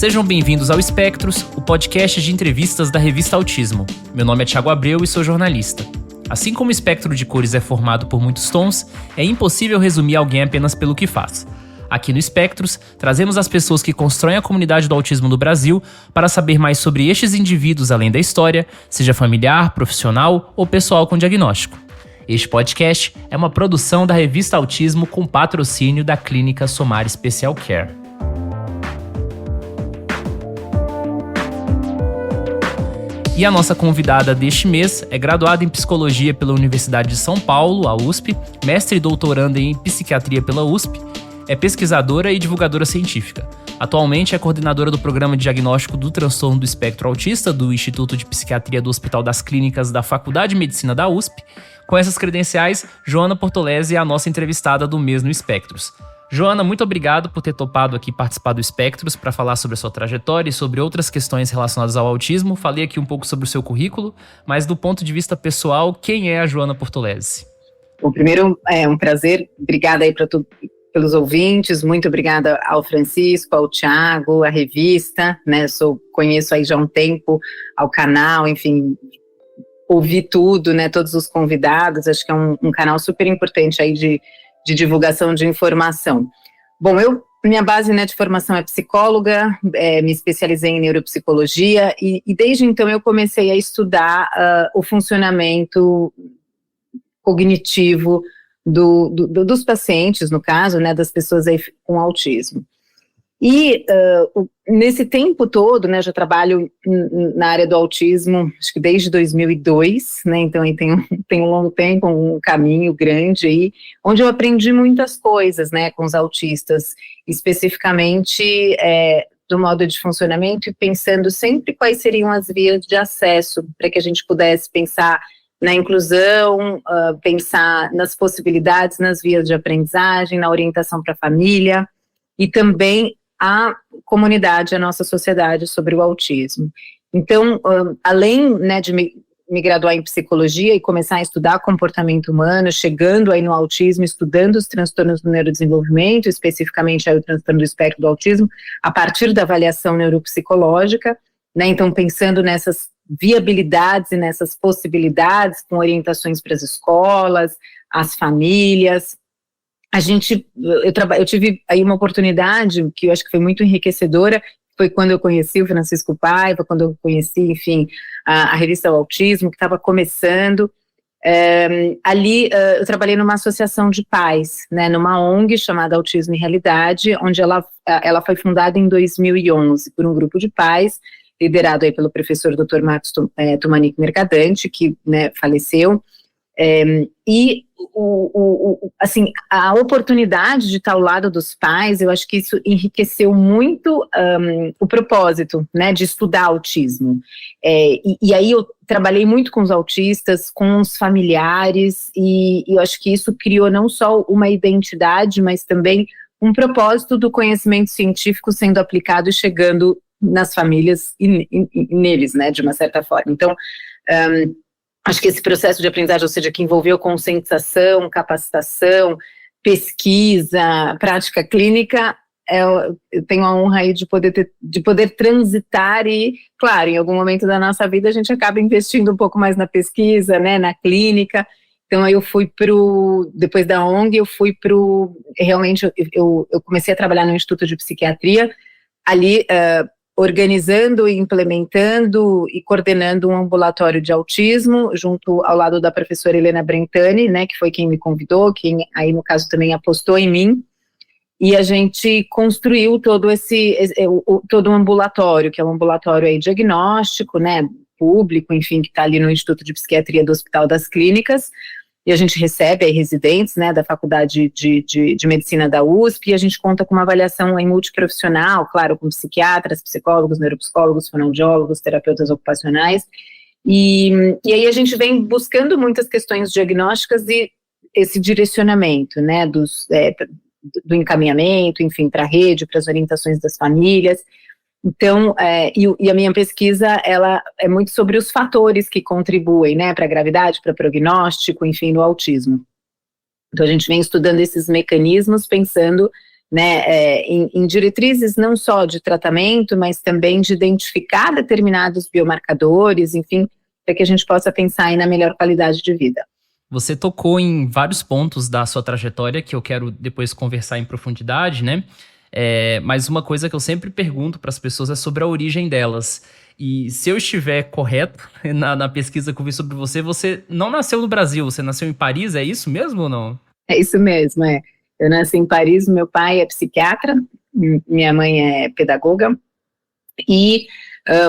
Sejam bem-vindos ao Espectros, o podcast de entrevistas da revista Autismo. Meu nome é Thiago Abreu e sou jornalista. Assim como o espectro de cores é formado por muitos tons, é impossível resumir alguém apenas pelo que faz. Aqui no Espectros, trazemos as pessoas que constroem a comunidade do autismo no Brasil para saber mais sobre estes indivíduos além da história, seja familiar, profissional ou pessoal com diagnóstico. Este podcast é uma produção da revista Autismo com patrocínio da Clínica Somar Special Care. E a nossa convidada deste mês é graduada em Psicologia pela Universidade de São Paulo, a USP, mestre e doutoranda em Psiquiatria pela USP, é pesquisadora e divulgadora científica. Atualmente é coordenadora do Programa de Diagnóstico do Transtorno do Espectro Autista do Instituto de Psiquiatria do Hospital das Clínicas da Faculdade de Medicina da USP. Com essas credenciais, Joana Portolezzi é a nossa entrevistada do mês no Espectros. Joana, muito obrigado por ter topado aqui participar do Espectros para falar sobre a sua trajetória e sobre outras questões relacionadas ao autismo. Falei aqui um pouco sobre o seu currículo, mas do ponto de vista pessoal, quem é a Joana Portolezzi? Bom, primeiro, é um prazer. Obrigada aí pelos ouvintes. Muito obrigada ao Francisco, ao Thiago, à revista, né? Conheço aí já há um tempo ao canal, enfim, ouvi tudo, né? Todos os convidados. Acho que é um canal super importante aí de divulgação de informação. Bom, minha base, né, de formação é psicóloga, me especializei em neuropsicologia e desde então eu comecei a estudar o funcionamento cognitivo dos pacientes, no caso, né, das pessoas aí com autismo. E nesse tempo todo, né, já trabalho na área do autismo, acho que desde 2002, né, então aí tem um longo tempo, um caminho grande aí, onde eu aprendi muitas coisas, né, com os autistas, especificamente do modo de funcionamento e pensando sempre quais seriam as vias de acesso, para que a gente pudesse pensar na inclusão, pensar nas possibilidades, nas vias de aprendizagem, na orientação para a família e também a comunidade, a nossa sociedade sobre o autismo. Então, além, né, de me graduar em psicologia e começar a estudar comportamento humano, chegando aí no autismo, estudando os transtornos do neurodesenvolvimento, especificamente aí o transtorno do espectro do autismo, a partir da avaliação neuropsicológica, né, então pensando nessas viabilidades e nessas possibilidades, com orientações para as escolas, as famílias. Eu tive aí uma oportunidade que eu acho que foi muito enriquecedora, foi quando eu conheci o Francisco Paiva, quando eu conheci, enfim, a revista O Autismo, que estava começando. Ali eu trabalhei numa associação de pais, né, numa ONG chamada Autismo e Realidade, onde ela foi fundada em 2011 por um grupo de pais, liderado aí pelo professor Dr. Marcos Tumanic Mercadante, que, né, faleceu. Assim, a oportunidade de estar ao lado dos pais, eu acho que isso enriqueceu muito o propósito, né, de estudar autismo. E aí eu trabalhei muito com os autistas, com os familiares, e eu acho que isso criou não só uma identidade, mas também um propósito do conhecimento científico sendo aplicado e chegando nas famílias e neles, né, de uma certa forma. Então, acho que esse processo de aprendizagem, ou seja, que envolveu conscientização, capacitação, pesquisa, prática clínica, eu tenho a honra aí de poder transitar e, claro, em algum momento da nossa vida a gente acaba investindo um pouco mais na pesquisa, né, na clínica. Então aí eu fui depois da ONG, realmente eu comecei a trabalhar no Instituto de Psiquiatria, ali organizando e implementando e coordenando um ambulatório de autismo, junto ao lado da professora Helena Brentani, né, que foi quem me convidou, quem aí no caso também apostou em mim, e a gente construiu todo um ambulatório, que é um ambulatório aí diagnóstico, né, público, enfim, que está ali no Instituto de Psiquiatria do Hospital das Clínicas, e a gente recebe aí residentes, né, da Faculdade de Medicina da USP, e a gente conta com uma avaliação aí multiprofissional, claro, com psiquiatras, psicólogos, neuropsicólogos, fonoaudiólogos, terapeutas ocupacionais, e aí a gente vem buscando muitas questões diagnósticas e esse direcionamento, né, do encaminhamento, enfim, para a rede, para as orientações das famílias. Então, e a minha pesquisa, ela é muito sobre os fatores que contribuem, né, para a gravidade, para o prognóstico, enfim, no autismo. Então, a gente vem estudando esses mecanismos, pensando né, em diretrizes não só de tratamento, mas também de identificar determinados biomarcadores, enfim, para que a gente possa pensar aí na melhor qualidade de vida. Você tocou em vários pontos da sua trajetória que eu quero depois conversar em profundidade, né? Mas uma coisa que eu sempre pergunto para as pessoas é sobre a origem delas. E se eu estiver correto na pesquisa que eu vi sobre você, você não nasceu no Brasil, você nasceu em Paris, é isso mesmo ou não? É isso mesmo, é. Eu nasci em Paris, meu pai é psiquiatra, minha mãe é pedagoga, e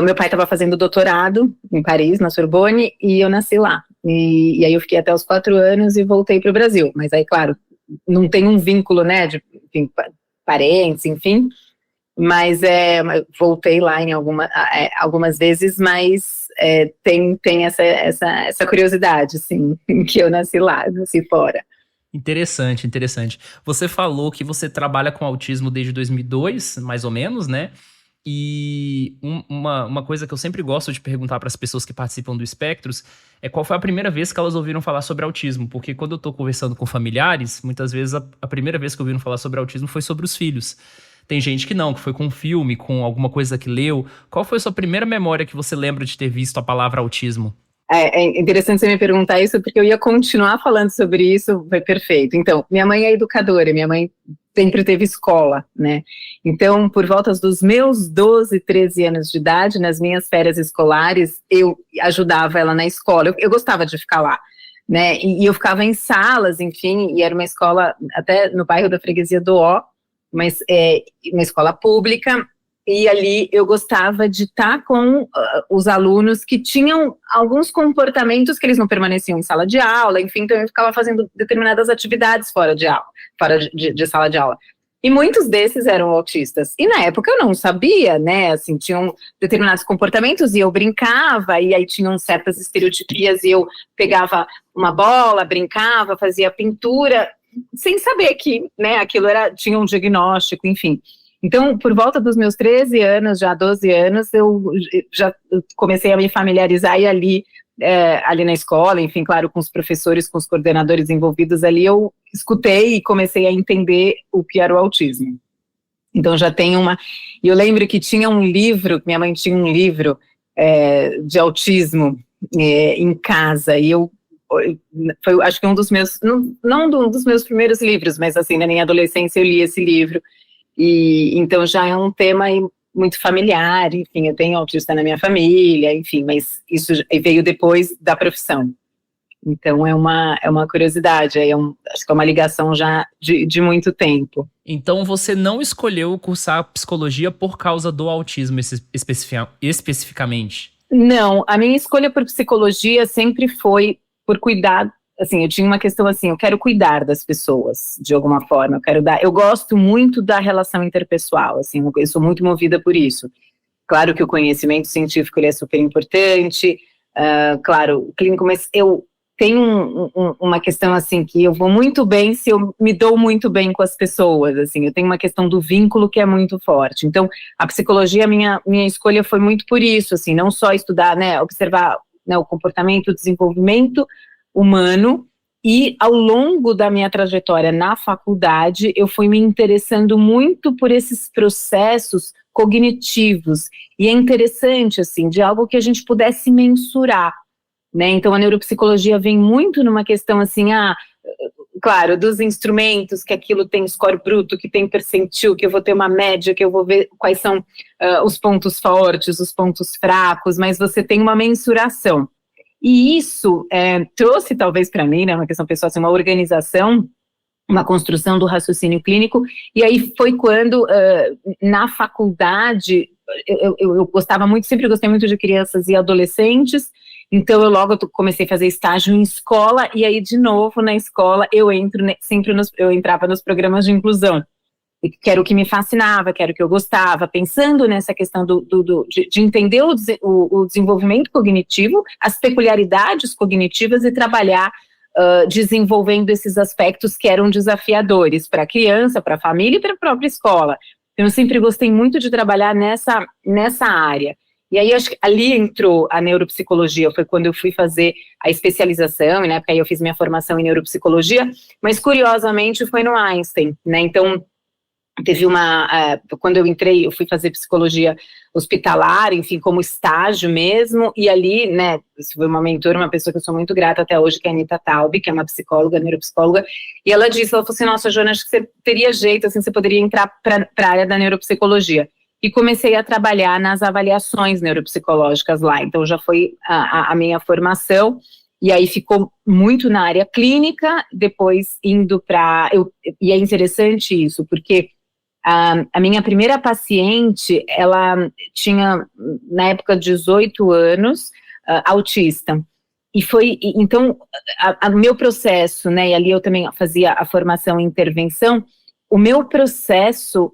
meu pai estava fazendo doutorado em Paris, na Sorbonne, e eu nasci lá. E aí eu fiquei até os 4 anos e voltei para o Brasil. Mas aí, claro, não tem um vínculo, né, de enfim, parentes, enfim, mas voltei lá em algumas vezes, mas tem essa curiosidade, assim, que eu nasci lá, nasci fora. Interessante, interessante. Você falou que você trabalha com autismo desde 2002, mais ou menos, né? E uma coisa que eu sempre gosto de perguntar para as pessoas que participam do Espectros é qual foi a primeira vez que elas ouviram falar sobre autismo. Porque quando eu tô conversando com familiares, muitas vezes a primeira vez que ouviram falar sobre autismo foi sobre os filhos. Tem gente que não, que foi com um filme, com alguma coisa que leu. Qual foi a sua primeira memória que você lembra de ter visto a palavra autismo? É interessante você me perguntar isso, porque eu ia continuar falando sobre isso, foi perfeito. Então, minha mãe é educadora, minha mãe sempre teve escola, né? Então, por volta dos meus 12, 13 anos de idade, nas minhas férias escolares, eu ajudava ela na escola, eu gostava de ficar lá, né? E eu ficava em salas, enfim, e era uma escola até no bairro da Freguesia do Ó, mas uma escola pública. E ali eu gostava de estar com os alunos que tinham alguns comportamentos que eles não permaneciam em sala de aula, enfim, então eu ficava fazendo determinadas atividades fora de aula, fora de sala de aula. E muitos desses eram autistas. E na época eu não sabia, né, assim, tinham determinados comportamentos e eu brincava, e aí tinham certas estereotipias e eu pegava uma bola, brincava, fazia pintura, sem saber que, né, aquilo tinha um diagnóstico, enfim. Então, por volta dos meus 13 anos, já 12 anos, eu já comecei a me familiarizar e ali na escola, enfim, claro, com os professores, com os coordenadores envolvidos ali, eu escutei e comecei a entender o que era o autismo. Então, já tem E eu lembro que tinha um livro, minha mãe tinha um livro de autismo em casa, e foi, acho que um dos meus, não um dos meus primeiros livros, mas assim, na minha adolescência eu li esse livro. E então já é um tema muito familiar, enfim, eu tenho autista na minha família, enfim, mas isso veio depois da profissão. Então é uma curiosidade, acho que é uma ligação já de muito tempo. Então você não escolheu cursar psicologia por causa do autismo especificamente? Não, a minha escolha por psicologia sempre foi por cuidar. Assim, eu tinha uma questão assim, eu quero cuidar das pessoas, de alguma forma, eu gosto muito da relação interpessoal, assim, eu sou muito movida por isso. Claro que o conhecimento científico, ele é super importante, claro, o clínico, mas eu tenho uma questão, assim, que eu vou muito bem se eu me dou muito bem com as pessoas, assim, eu tenho uma questão do vínculo que é muito forte. Então, a psicologia, minha escolha foi muito por isso, assim, não só estudar, né, observar, né, o comportamento, o desenvolvimento humano, e ao longo da minha trajetória na faculdade, eu fui me interessando muito por esses processos cognitivos, e é interessante, assim, de algo que a gente pudesse mensurar, né, então a neuropsicologia vem muito numa questão, assim, claro, dos instrumentos, que aquilo tem score bruto, que tem percentil, que eu vou ter uma média, que eu vou ver quais são os pontos fortes, os pontos fracos, mas você tem uma mensuração. E isso trouxe, talvez para mim, né, uma questão pessoal, assim, uma organização, uma construção do raciocínio clínico, e aí foi quando, na faculdade, eu gostava muito, sempre gostei muito de crianças e adolescentes, então eu logo comecei a fazer estágio em escola, e aí, de novo, na escola, eu entrava nos programas de inclusão, que era o que me fascinava, que era o que eu gostava, pensando nessa questão de entender o desenvolvimento cognitivo, as peculiaridades cognitivas e trabalhar desenvolvendo esses aspectos que eram desafiadores para a criança, para a família e para a própria escola. Então, eu sempre gostei muito de trabalhar nessa área. E aí, acho que ali entrou a neuropsicologia, foi quando eu fui fazer a especialização, e na época aí eu fiz minha formação em neuropsicologia, mas curiosamente foi no Einstein, né, então teve quando eu entrei, eu fui fazer psicologia hospitalar, enfim, como estágio mesmo, e ali, né, foi uma mentora, uma pessoa que eu sou muito grata até hoje, que é a Anita Taub, que é uma psicóloga, neuropsicóloga, e ela falou assim, nossa, Joana, acho que você teria jeito, assim, você poderia entrar para a área da neuropsicologia. E comecei a trabalhar nas avaliações neuropsicológicas lá, então já foi a minha formação, e aí ficou muito na área clínica, depois indo e é interessante isso, porque a minha primeira paciente, ela tinha, na época, 18 anos, autista. Então, o meu processo, né, e ali eu também fazia a formação em intervenção, o meu processo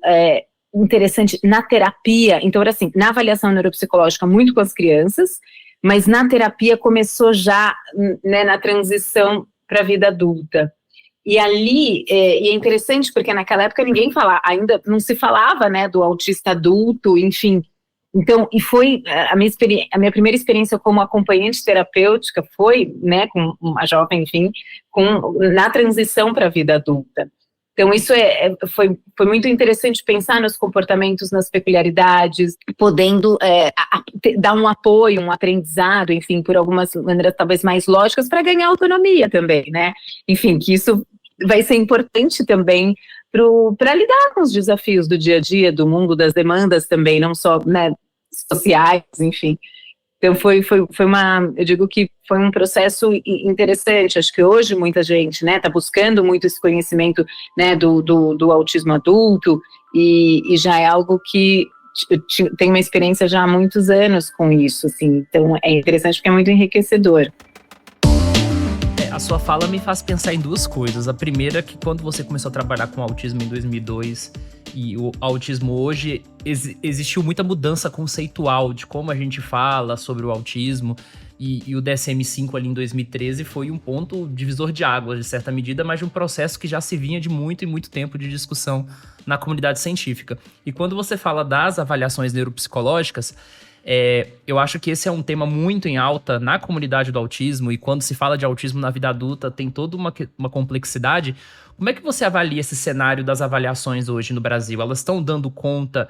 interessante na terapia, então era assim, na avaliação neuropsicológica muito com as crianças, mas na terapia começou já, né, na transição para a vida adulta. E ali, e é interessante porque naquela época ninguém falava, ainda não se falava, né, do autista adulto, enfim. Então, e foi a minha primeira experiência como acompanhante terapêutica foi, né, com uma jovem, enfim, na transição para a vida adulta. Então, isso foi muito interessante pensar nos comportamentos, nas peculiaridades, podendo dar um apoio, um aprendizado, enfim, por algumas maneiras talvez mais lógicas, para ganhar autonomia também, né? Enfim, que isso vai ser importante também para lidar com os desafios do dia a dia, do mundo, das demandas também, não só, né, sociais, enfim. Então eu digo que foi um processo interessante, acho que hoje muita gente, né, está buscando muito esse conhecimento, né, do autismo adulto, e já é algo que tem uma experiência já há muitos anos com isso, assim, então é interessante porque é muito enriquecedor. A sua fala me faz pensar em duas coisas. A primeira é que quando você começou a trabalhar com autismo em 2002 e o autismo hoje, existiu muita mudança conceitual de como a gente fala sobre o autismo, e o DSM-5 ali em 2013 foi um ponto divisor de águas, de certa medida, mas de um processo que já se vinha de muito e muito tempo de discussão na comunidade científica. E quando você fala das avaliações neuropsicológicas, eu acho que esse é um tema muito em alta na comunidade do autismo, e quando se fala de autismo na vida adulta tem toda uma complexidade. Como é que você avalia esse cenário das avaliações hoje no Brasil? Elas estão dando conta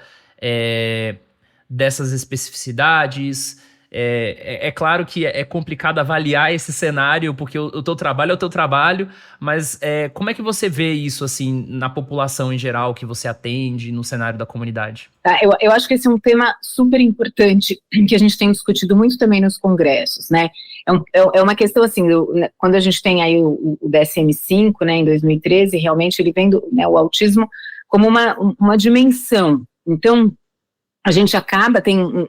dessas especificidades? É claro que é complicado avaliar esse cenário, porque o teu trabalho é o teu trabalho, mas como é que você vê isso assim na população em geral que você atende, no cenário da comunidade? Eu acho que esse é um tema super importante, que a gente tem discutido muito também nos congressos, né? É uma questão assim, quando a gente tem aí o DSM-5, né, em 2013, realmente ele vem né, o autismo como uma dimensão. Então, a gente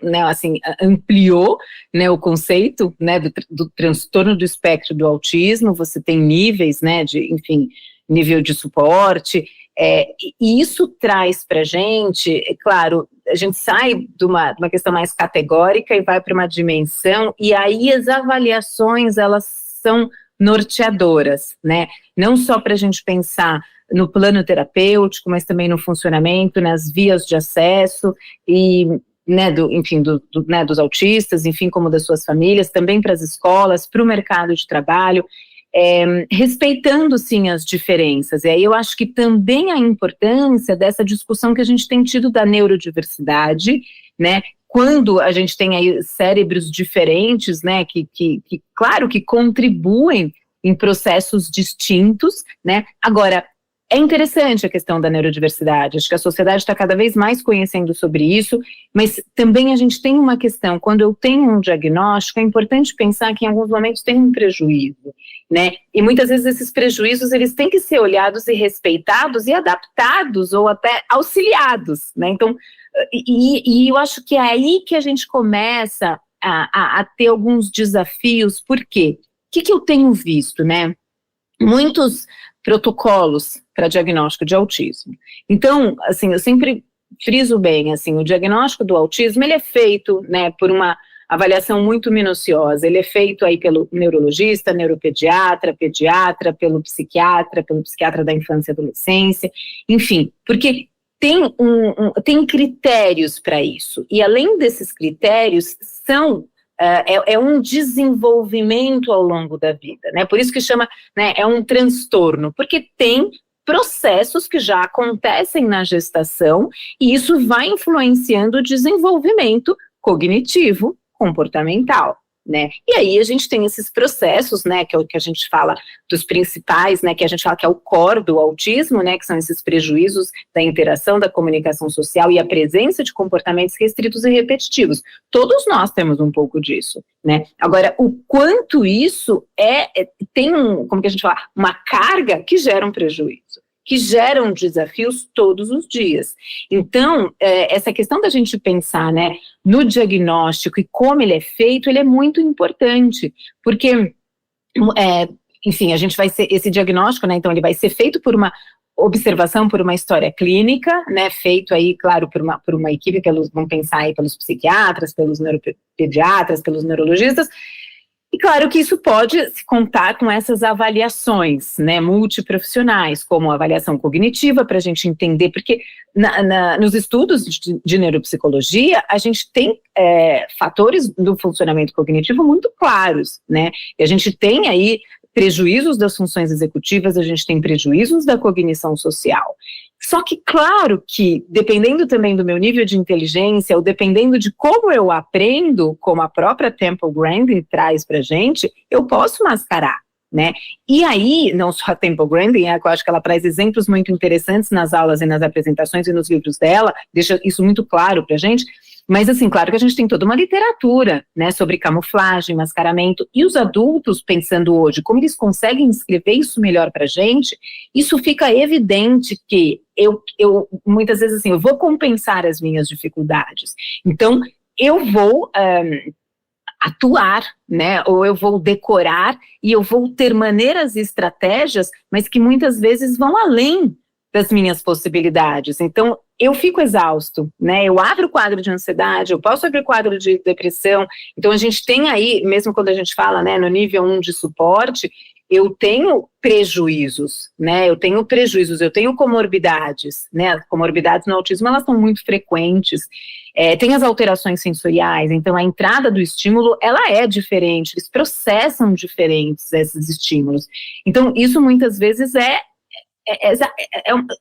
né, assim, ampliou, né, o conceito, né, do transtorno do espectro do autismo, você tem níveis, né, enfim, nível de suporte, e isso traz para a gente, claro, a gente sai de uma questão mais categórica e vai para uma dimensão, e aí as avaliações, elas são norteadoras, né, não só para a gente pensar no plano terapêutico, mas também no funcionamento, nas vias de acesso e, né, né, dos autistas, enfim, como das suas famílias, também para as escolas, para o mercado de trabalho, respeitando, sim, as diferenças. E aí eu acho que também a importância dessa discussão que a gente tem tido da neurodiversidade, né, quando a gente tem aí cérebros diferentes, né, que claro, que contribuem em processos distintos, né, agora, é interessante a questão da neurodiversidade, acho que a sociedade está cada vez mais conhecendo sobre isso, mas também a gente tem uma questão, quando eu tenho um diagnóstico, é importante pensar que em alguns momentos tem um prejuízo, né, e muitas vezes esses prejuízos, eles têm que ser olhados e respeitados e adaptados, ou até auxiliados, né, então, e eu acho que é aí que a gente começa a ter alguns desafios, por quê? O que eu tenho visto, né, muitos protocolos para diagnóstico de autismo. Então, assim, eu sempre friso bem, assim, o diagnóstico do autismo, ele é feito, né, por uma avaliação muito minuciosa, ele é feito aí pelo neurologista, neuropediatra, pediatra, pelo psiquiatra da infância e adolescência, enfim, porque tem critérios para isso, e além desses critérios, é um desenvolvimento ao longo da vida, né? Por isso que chama, né, é um transtorno, porque tem processos que já acontecem na gestação, e isso vai influenciando o desenvolvimento cognitivo, comportamental, né? E aí a gente tem esses processos, né, que é o que a gente fala dos principais, né, que a gente fala que é o core do autismo, né, que são esses prejuízos da interação, da comunicação social e a presença de comportamentos restritos e repetitivos. Todos nós temos um pouco disso, né? Agora, o quanto isso tem como que a gente fala, uma carga que gera um prejuízo, que geram desafios todos os dias. Então, essa questão da gente pensar, né, no diagnóstico e como ele é feito, ele é muito importante, porque, enfim, a gente vai ser, esse diagnóstico, né, então ele vai ser feito por uma observação, por uma história clínica, né, feito aí, claro, por uma equipe, vamos pensar aí pelos psiquiatras, pelos neuropediatras, pelos neurologistas. E claro que isso pode se contar com essas avaliações, né, multiprofissionais, como a avaliação cognitiva, para a gente entender, porque nos estudos de neuropsicologia, a gente tem fatores do funcionamento cognitivo muito claros, né, e a gente tem aí prejuízos das funções executivas, a gente tem prejuízos da cognição social. Só que, claro que, dependendo também do meu nível de inteligência, ou dependendo de como eu aprendo, como a própria Temple Grandin traz pra gente, eu posso mascarar, né? E aí, não só a Temple Grandin, eu acho que ela traz exemplos muito interessantes nas aulas e nas apresentações e nos livros dela, deixa isso muito claro pra gente. Mas, assim, claro que a gente tem toda uma literatura, né, sobre camuflagem, mascaramento, e os adultos, pensando hoje, como eles conseguem escrever isso melhor pra gente, isso fica evidente que eu muitas vezes, assim, eu vou compensar as minhas dificuldades, então, eu vou atuar, né, ou eu vou decorar, e eu vou ter maneiras e estratégias, mas que muitas vezes vão além das minhas possibilidades. Então, eu fico exausto, né, eu abro o quadro de ansiedade, eu posso abrir o quadro de depressão, então a gente tem aí, mesmo quando a gente fala, né, no nível 1 de suporte, eu tenho prejuízos, né, eu tenho comorbidades, né, comorbidades no autismo, elas são muito frequentes, tem as alterações sensoriais, então a entrada do estímulo, ela é diferente, eles processam diferentes esses estímulos, então isso muitas vezes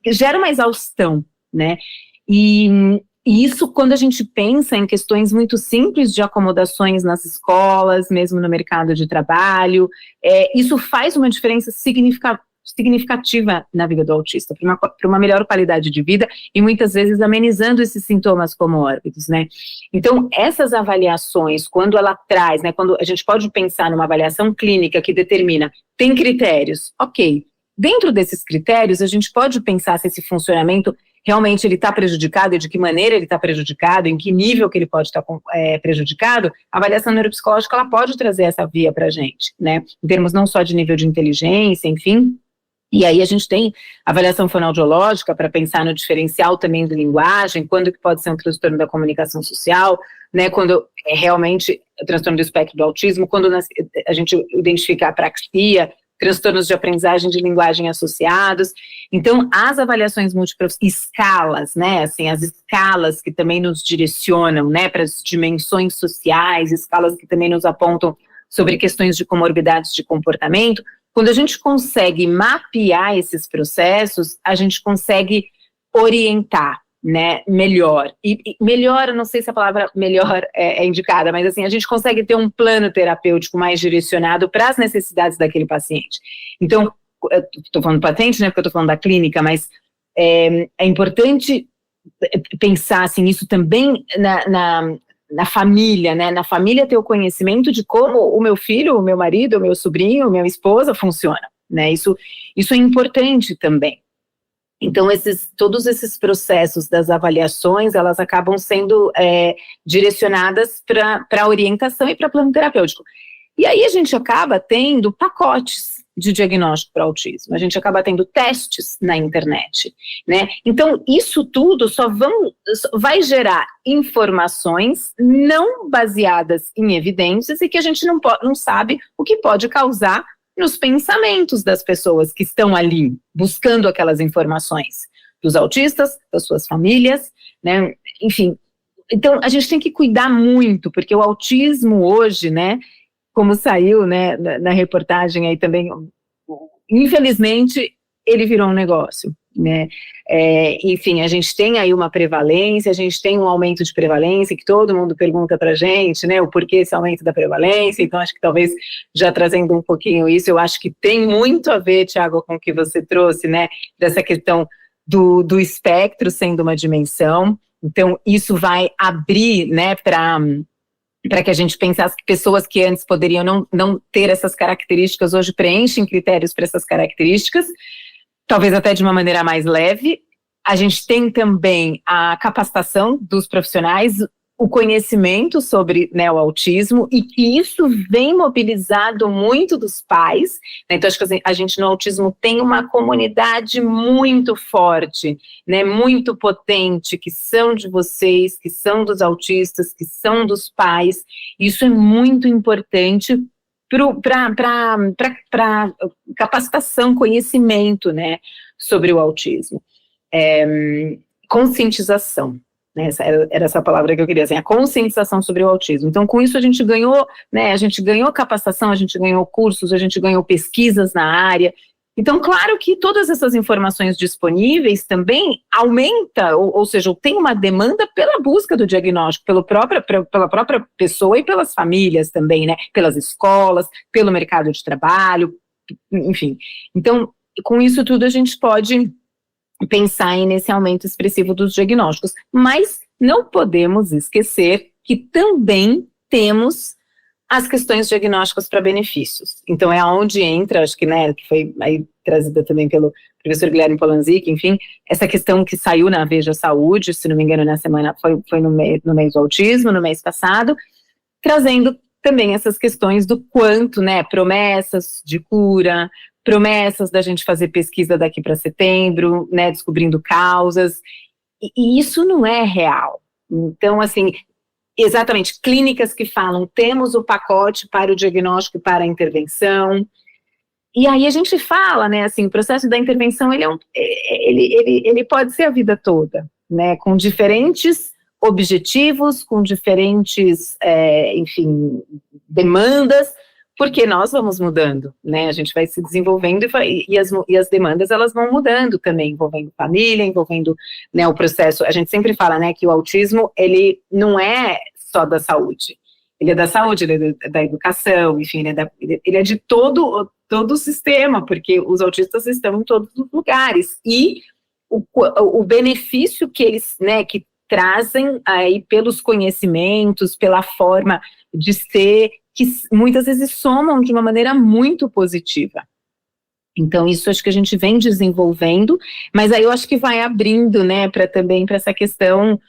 gera uma exaustão, né, e isso quando a gente pensa em questões muito simples de acomodações nas escolas, mesmo no mercado de trabalho, isso faz uma diferença significativa na vida do autista, para uma melhor qualidade de vida e muitas vezes amenizando esses sintomas comórbidos, né. Então, essas avaliações, quando ela traz, né, quando a gente pode pensar numa avaliação clínica que determina, tem critérios, ok. Dentro desses critérios, a gente pode pensar se esse funcionamento realmente ele está prejudicado e de que maneira ele está prejudicado, em que nível que ele pode estar prejudicado. A avaliação neuropsicológica, ela pode trazer essa via para a gente, né, em termos não só de nível de inteligência, enfim, e aí a gente tem avaliação fonoaudiológica para pensar no diferencial também da linguagem, quando que pode ser um transtorno da comunicação social, né, quando é realmente o transtorno do espectro do autismo, quando a gente identifica a apraxia, transtornos de aprendizagem de linguagem associados. Então, as avaliações múltiplas, escalas, né, assim, as escalas que também nos direcionam, né, para as dimensões sociais, escalas que também nos apontam sobre questões de comorbidades de comportamento. Quando a gente consegue mapear esses processos, a gente consegue orientar, né, melhor, e melhor, eu não sei se a palavra melhor é indicada, mas assim, a gente consegue ter um plano terapêutico mais direcionado para as necessidades daquele paciente. Então, estou falando do paciente, né, porque eu estou falando da clínica, mas é importante pensar, assim, isso também na família, né, na família ter o conhecimento de como o meu filho, o meu marido, o meu sobrinho, a minha esposa funciona, né, isso é importante também. Então, todos esses processos das avaliações, elas acabam sendo direcionadas para a orientação e para plano terapêutico. E aí a gente acaba tendo pacotes de diagnóstico para autismo, a gente acaba tendo testes na internet, né? Então, isso tudo só vai gerar informações não baseadas em evidências e que a gente não sabe o que pode causar nos pensamentos das pessoas que estão ali buscando aquelas informações, dos autistas, das suas famílias, né, enfim. Então, a gente tem que cuidar muito, porque o autismo hoje, né, como saiu, né, na reportagem aí também, infelizmente, ele virou um negócio, né? Enfim, a gente tem aí uma prevalência, a gente tem um aumento de prevalência, que todo mundo pergunta pra gente, né, o porquê esse aumento da prevalência. Então acho que talvez, já trazendo um pouquinho isso, eu acho que tem muito a ver, Thiago, com o que você trouxe, né, dessa questão do espectro sendo uma dimensão. Então isso vai abrir, né, para que a gente pensasse que pessoas que antes poderiam não ter essas características, hoje preenchem critérios para essas características, talvez até de uma maneira mais leve. A gente tem também a capacitação dos profissionais, o conhecimento sobre, né, o autismo, e que isso vem mobilizado muito dos pais, né? Então acho que a gente no autismo tem uma comunidade muito forte, né, muito potente, que são de vocês, que são dos autistas, que são dos pais. Isso é muito importante para capacitação, conhecimento, né, sobre o autismo. Conscientização, né, era essa palavra que eu queria, assim, a conscientização sobre o autismo. Então, com isso a gente ganhou, né, a gente ganhou capacitação, a gente ganhou cursos, a gente ganhou pesquisas na área. Então, claro que todas essas informações disponíveis também aumenta, ou seja, tem uma demanda pela busca do diagnóstico, pela própria pessoa e pelas famílias também, né, pelas escolas, pelo mercado de trabalho, enfim. Então, com isso tudo a gente pode pensar nesse aumento expressivo dos diagnósticos, mas não podemos esquecer que também temos as questões diagnósticas para benefícios. Então é onde entra, acho que, né, que foi aí trazida também pelo professor Guilherme Polanzik, enfim, essa questão que saiu na Veja Saúde, se não me engano, na semana, foi no mês do autismo, no mês passado, trazendo também essas questões do quanto, né, promessas de cura, promessas da gente fazer pesquisa daqui para setembro, né, descobrindo causas, e isso não é real. Então, assim, exatamente, clínicas que falam, temos o pacote para o diagnóstico e para a intervenção, e aí a gente fala, né, assim, o processo da intervenção, ele pode ser a vida toda, né, com diferentes objetivos, com diferentes, enfim, demandas, porque nós vamos mudando, né, a gente vai se desenvolvendo e as demandas, elas vão mudando também, envolvendo família, envolvendo, né, o processo. A gente sempre fala, né, que o autismo, ele não é só da saúde, ele é da saúde, ele é da educação, enfim, ele é de todo o sistema, porque os autistas estão em todos os lugares, e o benefício que eles, né, que trazem aí pelos conhecimentos, pela forma de ser, que muitas vezes somam de uma maneira muito positiva. Então isso acho que a gente vem desenvolvendo, mas aí eu acho que vai abrindo, né, também para essa questão,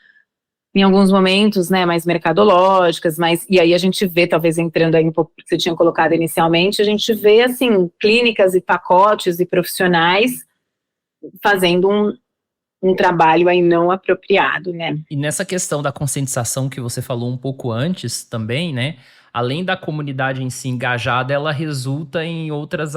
em alguns momentos, né, mais mercadológicas, e aí a gente vê, talvez entrando aí um pouco que você tinha colocado inicialmente, a gente vê, assim, clínicas e pacotes e profissionais fazendo um trabalho aí não apropriado, né. E nessa questão da conscientização que você falou um pouco antes também, né, além da comunidade em si engajada, ela resulta em outras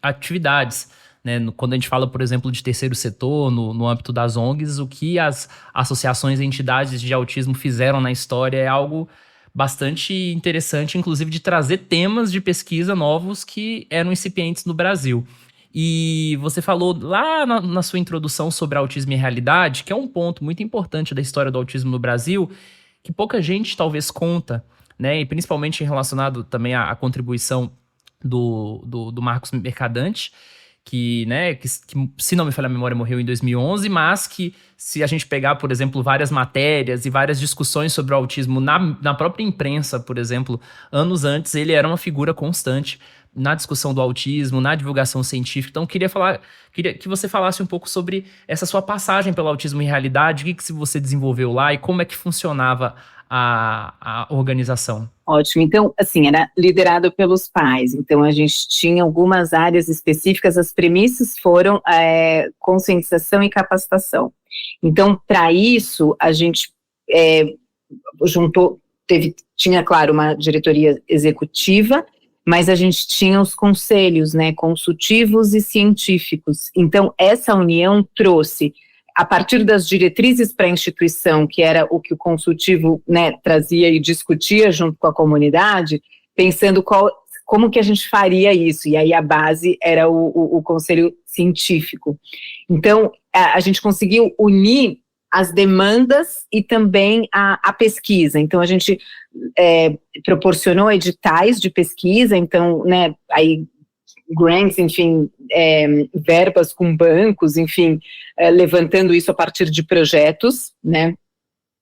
atividades, né? Quando a gente fala, por exemplo, de terceiro setor, no âmbito das ONGs, o que as associações e entidades de autismo fizeram na história é algo bastante interessante, inclusive de trazer temas de pesquisa novos que eram incipientes no Brasil. E você falou lá na sua introdução sobre autismo e realidade, que é um ponto muito importante da história do autismo no Brasil, que pouca gente talvez conta, né, e principalmente relacionado também à contribuição do Marcos Mercadante, que, né, que, se não me falha a memória, morreu em 2011, mas que, se a gente pegar, por exemplo, várias matérias e várias discussões sobre o autismo na própria imprensa, por exemplo, anos antes, ele era uma figura constante na discussão do autismo, na divulgação científica. Então, queria que você falasse um pouco sobre essa sua passagem pelo autismo em realidade, o que você desenvolveu lá e como é que funcionava a organização. Ótimo, então, assim, era liderado pelos pais, então a gente tinha algumas áreas específicas, as premissas foram conscientização e capacitação. Então, para isso, a gente tinha, claro, uma diretoria executiva, mas a gente tinha os conselhos, né, consultivos e científicos. Então, essa união trouxe, a partir das diretrizes para a instituição, que era o que o consultivo, né, trazia e discutia junto com a comunidade, pensando como que a gente faria isso? E aí a base era o conselho científico. Então, a gente conseguiu unir as demandas e também a pesquisa. Então, a gente proporcionou editais de pesquisa, então, né, aí grants, enfim, verbas com bancos, enfim, levantando isso a partir de projetos, né,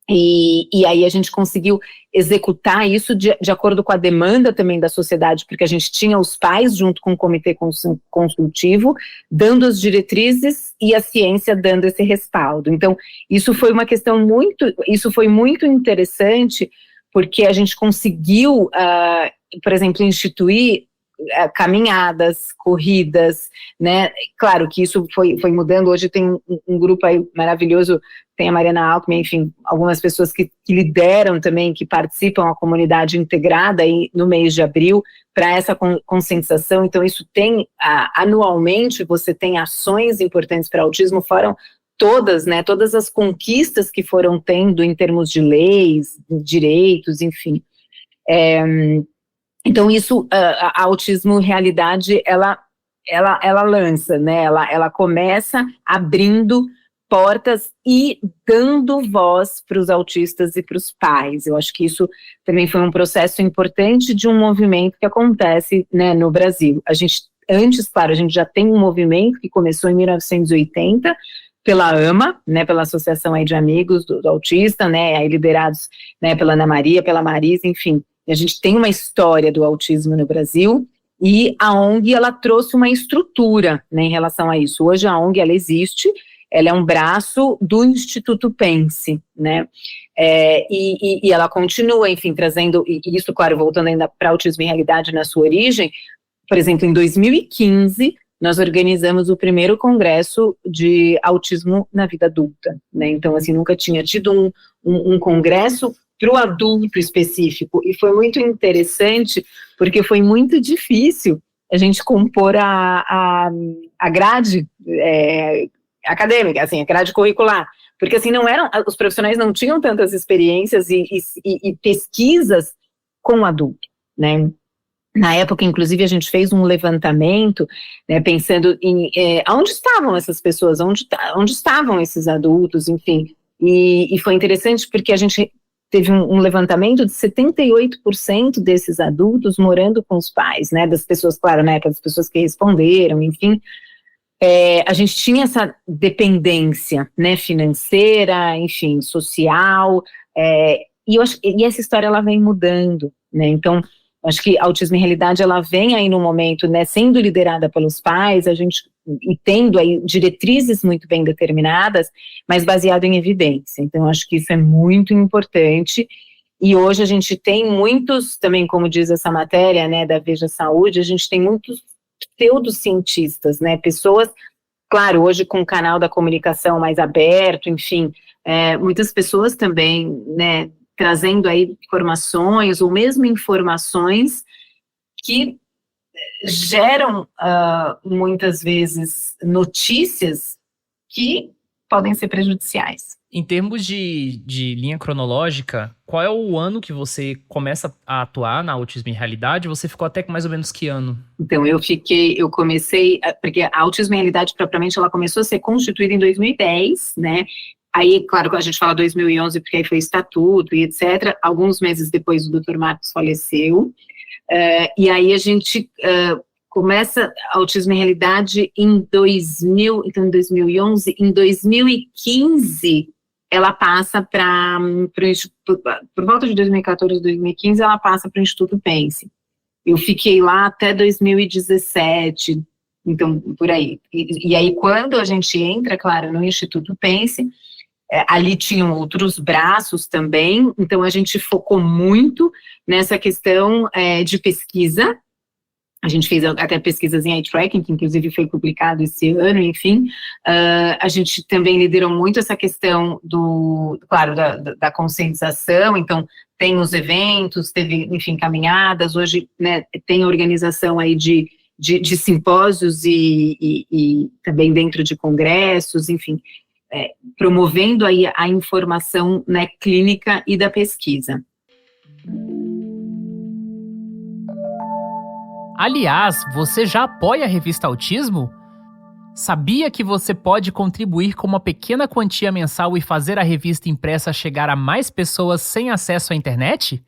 e aí a gente conseguiu executar isso de acordo com a demanda também da sociedade, porque a gente tinha os pais junto com o comitê consultivo, dando as diretrizes e a ciência dando esse respaldo. Então, isso foi uma questão isso foi muito interessante, porque a gente conseguiu, por exemplo, instituir caminhadas, corridas, né, claro que isso foi mudando, hoje tem um grupo aí maravilhoso, tem a Mariana Alckmin, enfim, algumas pessoas que lideram também, que participam, a comunidade integrada aí no mês de abril, para essa conscientização. Então isso tem, anualmente você tem ações importantes para autismo, foram todas, né, todas as conquistas que foram tendo em termos de leis, direitos, enfim, então isso, a Autismo Realidade, ela lança, né, ela começa abrindo portas e dando voz para os autistas e para os pais. Eu acho que isso também foi um processo importante de um movimento que acontece, né, no Brasil. A gente, antes, claro, a gente já tem um movimento que começou em 1980, pela AMA, né, pela Associação aí de Amigos do Autista, né, aí liderados, né, pela Ana Maria, pela Marisa, enfim. A gente tem uma história do autismo no Brasil e a ONG, ela trouxe uma estrutura, né, em relação a isso. Hoje a ONG, ela existe, ela é um braço do Instituto Pense, né, e ela continua, enfim, trazendo, e isso, claro, voltando ainda para Autismo em Realidade na sua origem, por exemplo, em 2015, nós organizamos o primeiro congresso de autismo na vida adulta, né, então, assim, nunca tinha tido um congresso para o adulto específico, e foi muito interessante, porque foi muito difícil a gente compor a grade acadêmica, assim, a grade curricular, porque assim, os profissionais não tinham tantas experiências e pesquisas com o adulto, né. Na época, inclusive, a gente fez um levantamento, né, pensando em onde estavam essas pessoas, onde estavam esses adultos, enfim, e foi interessante porque a gente teve um levantamento de 78% desses adultos morando com os pais, né, das pessoas, claro, né, das pessoas que responderam, enfim, a gente tinha essa dependência, né, financeira, enfim, social, e essa história, ela vem mudando, né, então, acho que Autismo em Realidade, ela vem aí no momento, né, sendo liderada pelos pais, e tendo aí diretrizes muito bem determinadas, mas baseado em evidência. Então, acho que isso é muito importante, e hoje a gente tem muitos, também como diz essa matéria, né, da Veja Saúde, a gente tem muitos pseudocientistas, né, pessoas, claro, hoje com o canal da comunicação mais aberto, enfim, muitas pessoas também, né, trazendo aí informações, ou mesmo informações que geram, muitas vezes, notícias que podem ser prejudiciais. Em termos de linha cronológica, qual é o ano que você começa a atuar na Autismo em Realidade? Você ficou até mais ou menos que ano? Então, eu comecei, porque a Autismo em Realidade, propriamente, ela começou a ser constituída em 2010, né, aí, claro, a gente fala 2011, porque aí foi estatuto e etc., alguns meses depois o Dr. Marcos faleceu, e aí a gente começa Autismo em Realidade em 2000, então em 2011, em 2015, ela passa para o Instituto, por volta de 2014, 2015, ela passa para o Instituto Pense. Eu fiquei lá até 2017, então, por aí. E aí, quando a gente entra, claro, no Instituto Pense, ali tinham outros braços também, então a gente focou muito nessa questão de pesquisa. A gente fez até pesquisas em eye tracking, que inclusive foi publicado esse ano, enfim. A gente também liderou muito essa questão claro, da conscientização, então tem os eventos, teve, enfim, caminhadas, hoje, né, tem organização aí de simpósios e também dentro de congressos, enfim, promovendo aí a informação, né, clínica e da pesquisa. Aliás, você já apoia a revista Autismo? Sabia que você pode contribuir com uma pequena quantia mensal e fazer a revista impressa chegar a mais pessoas sem acesso à internet?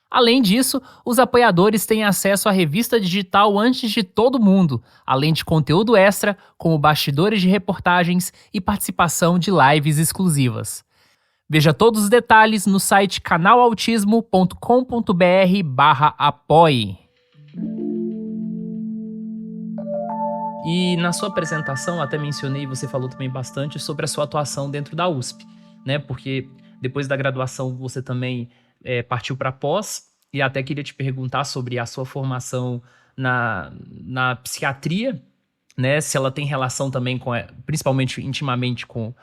Além disso, os apoiadores têm acesso à revista digital antes de todo mundo, além de conteúdo extra, como bastidores de reportagens e participação de lives exclusivas. Veja todos os detalhes no site canalautismo.com.br/apoie. E na sua apresentação, até mencionei, você falou também bastante sobre a sua atuação dentro da USP, né? Porque depois da graduação você também partiu para pós, e até queria te perguntar sobre a sua formação na psiquiatria, né? Se ela tem relação também principalmente intimamente com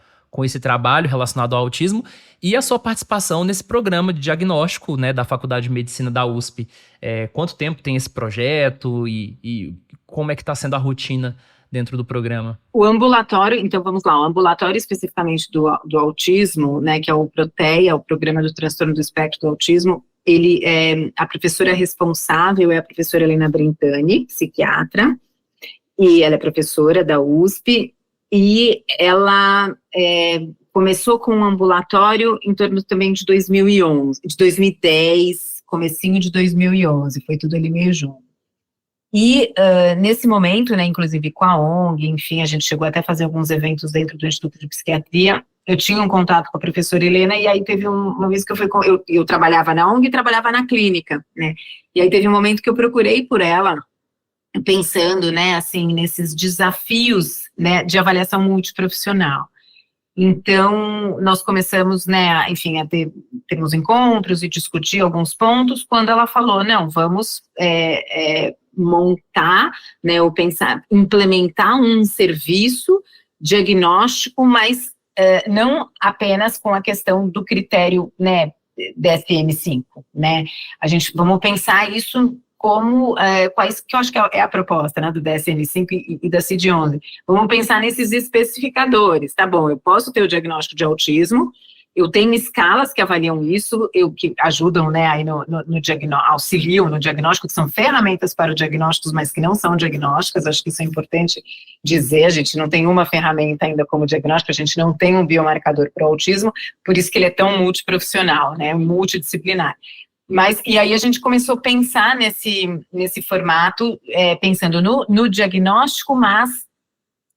esse trabalho relacionado ao autismo, e a sua participação nesse programa de diagnóstico, né, da Faculdade de Medicina da USP. Quanto tempo tem esse projeto e como é que está sendo a rotina dentro do programa? O ambulatório, então vamos lá, o ambulatório especificamente do autismo, né, que é o PROTEA, o Programa do Transtorno do Espectro do Autismo, a professora responsável é a professora Helena Brentani, psiquiatra, e ela é professora da USP, e ela começou com um ambulatório em torno também de 2010, comecinho de 2011, foi tudo ali meio junto. E nesse momento, né, inclusive com a ONG, enfim, a gente chegou até a fazer alguns eventos dentro do Instituto de Psiquiatria. Eu tinha um contato com a professora Helena, e aí teve uma vez que eu trabalhava na ONG e trabalhava na clínica, né, e aí teve um momento que eu procurei por ela, pensando, né, assim, nesses desafios, né, de avaliação multiprofissional. Então, nós começamos, né, enfim, a termos encontros e discutir alguns pontos, quando ela falou, não, vamos montar, né, ou pensar, implementar um serviço diagnóstico, mas não apenas com a questão do critério, né, DSM-5, né, vamos pensar isso como, que eu acho que é a proposta, né, do DSM-5 e da CID-11. Vamos pensar nesses especificadores, tá bom, eu posso ter o diagnóstico de autismo, eu tenho escalas que avaliam isso, que ajudam, né, aí no diagnóstico, auxiliam no diagnóstico, que são ferramentas para o diagnóstico, mas que não são diagnósticas, acho que isso é importante dizer, a gente não tem uma ferramenta ainda como diagnóstico, a gente não tem um biomarcador para o autismo, por isso que ele é tão multiprofissional, né, multidisciplinar. Mas, e aí a gente começou a pensar nesse formato, pensando no diagnóstico, mas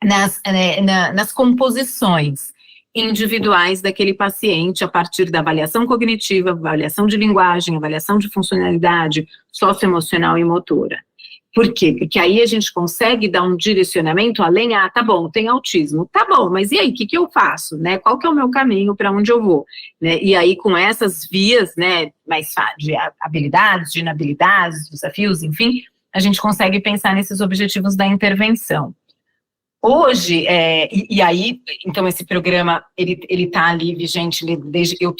nas composições individuais daquele paciente, a partir da avaliação cognitiva, avaliação de linguagem, avaliação de funcionalidade socioemocional e motora. Por quê? Porque aí a gente consegue dar um direcionamento além, tá bom, tem autismo, tá bom, mas e aí, o que eu faço, né, qual que é o meu caminho, para onde eu vou, né, e aí com essas vias, né, mais de habilidades, de inabilidades, desafios, enfim, a gente consegue pensar nesses objetivos da intervenção. Hoje, e aí, então esse programa, ele tá ali vigente, desde que eu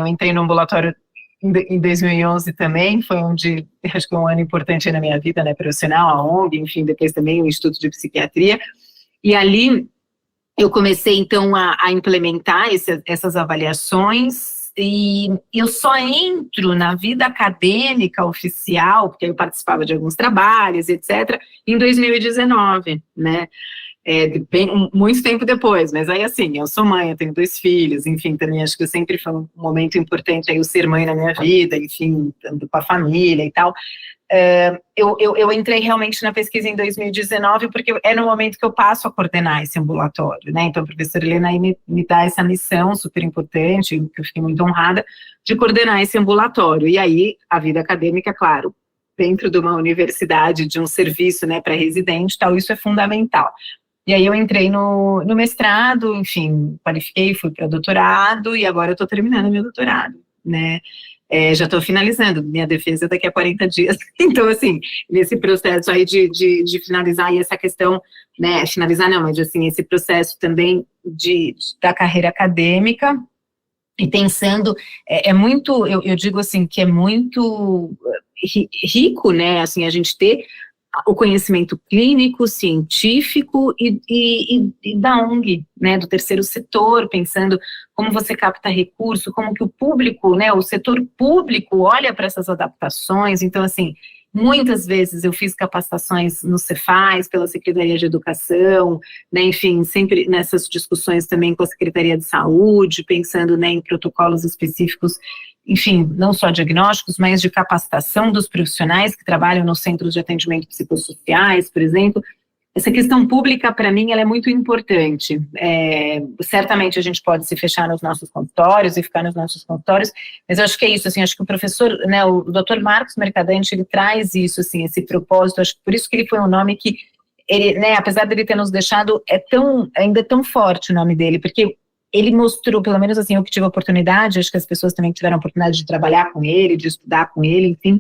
entrei no ambulatório em 2011 também, foi onde, acho que é um ano importante na minha vida, né, profissional, a ONG, enfim, depois também o Instituto de Psiquiatria, e ali eu comecei, então, a implementar essas avaliações, e eu só entro na vida acadêmica oficial, porque eu participava de alguns trabalhos, etc., em 2019, né, muito tempo depois, mas aí assim, eu sou mãe, eu tenho 2 filhos, enfim, também acho que sempre foi um momento importante aí o ser mãe na minha vida, enfim, tanto com a família e tal. Eu entrei realmente na pesquisa em 2019, porque é no momento que eu passo a coordenar esse ambulatório, né, então a professora Helena aí me dá essa missão super importante, que eu fiquei muito honrada, de coordenar esse ambulatório, e aí a vida acadêmica, claro, dentro de uma universidade, de um serviço, né, para residente, tal, isso é fundamental. E aí eu entrei no mestrado, enfim, qualifiquei, fui para doutorado, e agora eu estou terminando meu doutorado, né, já estou finalizando minha defesa daqui a 40 dias, então assim, nesse processo aí de finalizar aí essa questão, né, finalizar não, mas assim, esse processo também da carreira acadêmica, e pensando, muito, eu digo assim, que é muito rico, né, assim, a gente ter o conhecimento clínico, científico e da ONG, né, do terceiro setor, pensando como você capta recurso, como que o público, né, o setor público olha para essas adaptações, então assim, Muitas vezes eu fiz capacitações no Cefaz, pela Secretaria de Educação, né, enfim, sempre nessas discussões também com a Secretaria de Saúde, pensando, né, em protocolos específicos, enfim, não só diagnósticos, mas de capacitação dos profissionais que trabalham nos centros de atendimento psicossociais, por exemplo. Essa questão pública, para mim, ela é muito importante. Certamente a gente pode se fechar nos nossos consultórios e ficar nos nossos consultórios, mas eu acho que é isso, assim, acho que o professor, né, o Dr. Marcos Mercadante, ele traz isso, assim, esse propósito, acho que por isso que ele foi um nome que, ele, né, apesar dele ter nos deixado, ainda é tão forte o nome dele, porque ele mostrou, pelo menos assim, eu que tive a oportunidade, acho que as pessoas também tiveram a oportunidade de trabalhar com ele, de estudar com ele, enfim,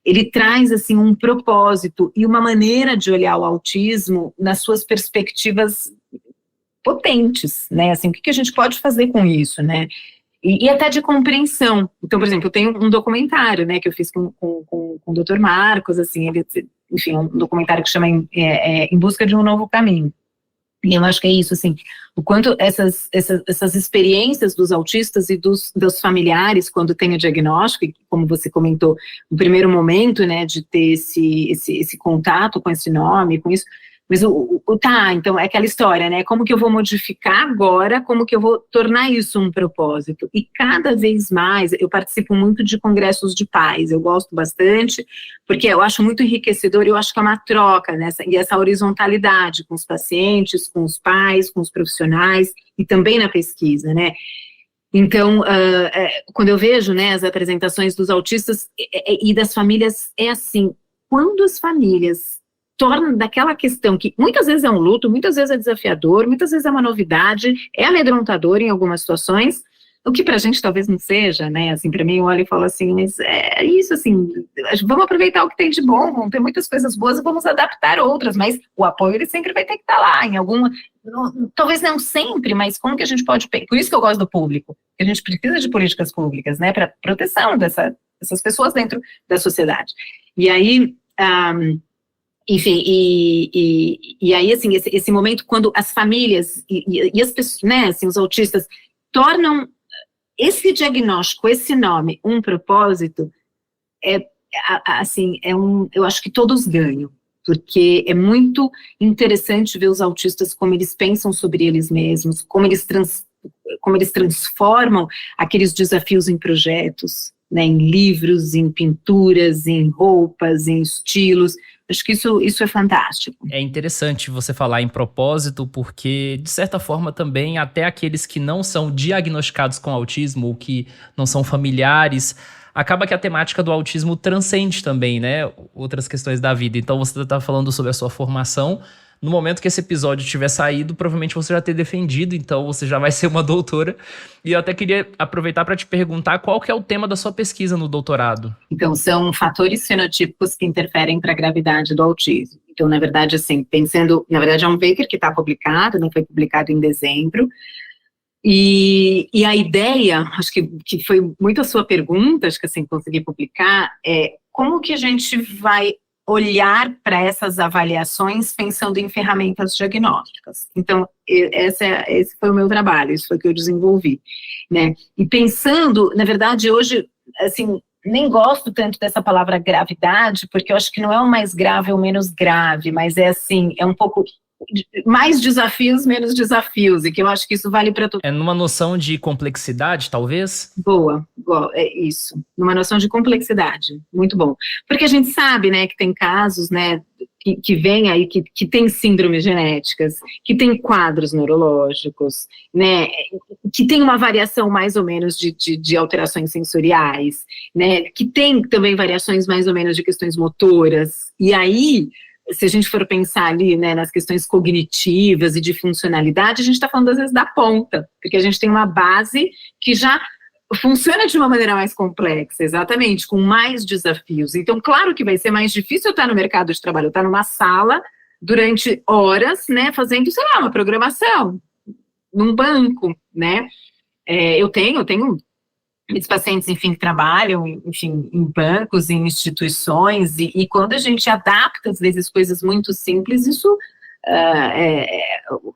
ele traz, assim, um propósito e uma maneira de olhar o autismo nas suas perspectivas potentes, né, assim, o que a gente pode fazer com isso, né, e até de compreensão. Então, por exemplo, eu tenho um documentário, né, que eu fiz com o Dr. Marcos, assim, ele, enfim, um documentário que chama Em Busca de um Novo Caminho. E eu acho que é isso, assim, o quanto essas experiências dos autistas e dos familiares, quando tem o diagnóstico, e como você comentou, no primeiro momento, né, de ter esse contato com esse nome, com isso, mas então é aquela história, né, como que eu vou modificar agora, como que eu vou tornar isso um propósito, e cada vez mais, eu participo muito de congressos de pais, eu gosto bastante, porque eu acho muito enriquecedor, eu acho que é uma troca, né, e essa horizontalidade com os pacientes, com os pais, com os profissionais, e também na pesquisa, né. Então, quando eu vejo, né, as apresentações dos autistas e das famílias, é assim, quando as famílias tornam daquela questão que muitas vezes é um luto, muitas vezes é desafiador, muitas vezes é uma novidade, é amedrontador em algumas situações, o que pra gente talvez não seja, né, assim, pra mim eu olho e falo assim, mas é isso, assim, vamos aproveitar o que tem de bom, vão ter muitas coisas boas e vamos adaptar outras, mas o apoio ele sempre vai ter que estar lá, em alguma, talvez não sempre, mas como que a gente pode, por isso que eu gosto do público, que a gente precisa de políticas públicas, né, para proteção dessas pessoas dentro da sociedade. E aí, enfim, e aí, assim, esse momento quando as famílias e as pessoas, né, assim, os autistas tornam esse diagnóstico, esse nome, um propósito, assim, eu acho que todos ganham, porque é muito interessante ver os autistas como eles pensam sobre eles mesmos, como eles transformam aqueles desafios em projetos, né, em livros, em pinturas, em roupas, em estilos. Acho que isso é fantástico. É interessante você falar em propósito, porque, de certa forma, também, até aqueles que não são diagnosticados com autismo ou que não são familiares, acaba que a temática do autismo transcende também, né, outras questões da vida. Então, você está falando sobre a sua formação. No momento que esse episódio tiver saído, provavelmente você já ter defendido, então você já vai ser uma doutora. E eu até queria aproveitar para te perguntar qual que é o tema da sua pesquisa no doutorado. Então, são fatores fenotípicos que interferem para a gravidade do autismo. Então, na verdade, assim, pensando, na verdade é um paper que está publicado, não foi publicado em dezembro, e a ideia, acho que foi muito a sua pergunta, acho que assim, consegui publicar, é como que a gente vai olhar para essas avaliações pensando em ferramentas diagnósticas. Então, esse foi o meu trabalho, isso foi o que eu desenvolvi, né? E pensando, na verdade, hoje, assim, nem gosto tanto dessa palavra gravidade, porque eu acho que não é o mais grave ou menos grave, mas é assim, é um pouco mais desafios, menos desafios, e que eu acho que isso vale para todo. É numa noção de complexidade, talvez? Boa, é isso, numa noção de complexidade, muito bom. Porque a gente sabe, né, que tem casos, né, que vem aí, que tem síndromes genéticas, que tem quadros neurológicos, né, que tem uma variação mais ou menos de alterações sensoriais, né, que tem também variações mais ou menos de questões motoras, e aí, se a gente for pensar ali, né, nas questões cognitivas e de funcionalidade, a gente está falando às vezes da ponta, porque a gente tem uma base que já funciona de uma maneira mais complexa, exatamente, com mais desafios. Então, claro que vai ser mais difícil eu estar no mercado de trabalho, eu estar numa sala durante horas, né, fazendo, sei lá, uma programação, num banco, né. Eu tenho muitos pacientes, enfim, que trabalham, enfim, em bancos, em instituições, e quando a gente adapta, às vezes, coisas muito simples, isso,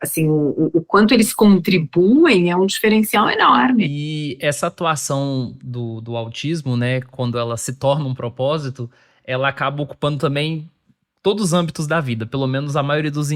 assim, o quanto eles contribuem é um diferencial enorme. E essa atuação do autismo, né, quando ela se torna um propósito, ela acaba ocupando também todos os âmbitos da vida, pelo menos a maioria dos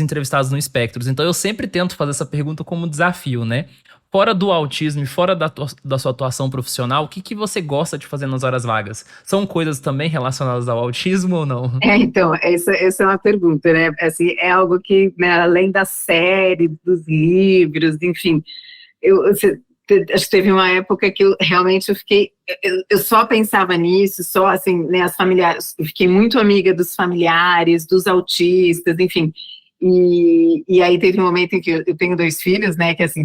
entrevistados no Espectros. Então eu sempre tento fazer essa pergunta como desafio, né? Fora do autismo e fora da sua atuação profissional, o que você gosta de fazer nas horas vagas? São coisas também relacionadas ao autismo ou não? Então, essa é uma pergunta, né? Assim, é algo que, né, além da série, dos livros, enfim, acho que teve uma época que eu realmente eu só pensava nisso, só assim, né, as familiares, eu fiquei muito amiga dos familiares, dos autistas, enfim, e aí teve um momento em que eu tenho 2 filhos, né, que assim,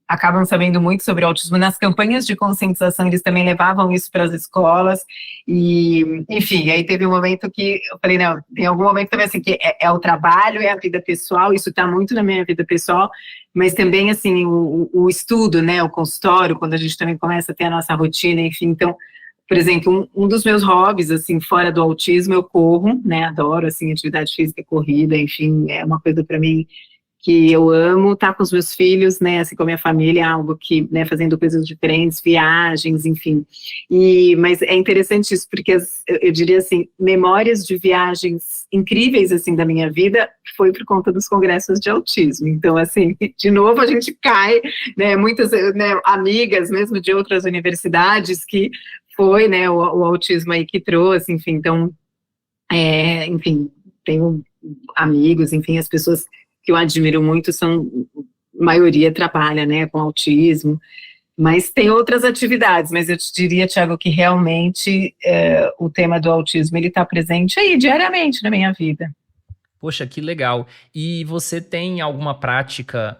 acabam sabendo muito sobre autismo. Nas campanhas de conscientização, eles também levavam isso para as escolas, e, enfim, aí teve um momento que eu falei, não, tem algum momento também, assim, que é o trabalho, é a vida pessoal, isso está muito na minha vida pessoal, mas também, assim, o estudo, né, o consultório, quando a gente também começa a ter a nossa rotina, enfim, então, por exemplo, um dos meus hobbies, assim, fora do autismo, eu corro, né, adoro, assim, atividade física, corrida, enfim, é uma coisa para mim que eu amo, estar com os meus filhos, né, assim, com a minha família, algo que, né, fazendo coisas diferentes, viagens, enfim, mas é interessante isso, porque eu diria assim, memórias de viagens incríveis, assim, da minha vida, foi por conta dos congressos de autismo, então, assim, de novo a gente cai, né, muitas, né, amigas mesmo de outras universidades que foi, né, o autismo aí que trouxe, enfim, então, enfim, tenho amigos, enfim, as pessoas que eu admiro muito a maioria trabalha, né, com autismo, mas tem outras atividades, mas eu te diria, Thiago, que realmente o tema do autismo, ele está presente aí diariamente na minha vida. Poxa, que legal. E você tem alguma prática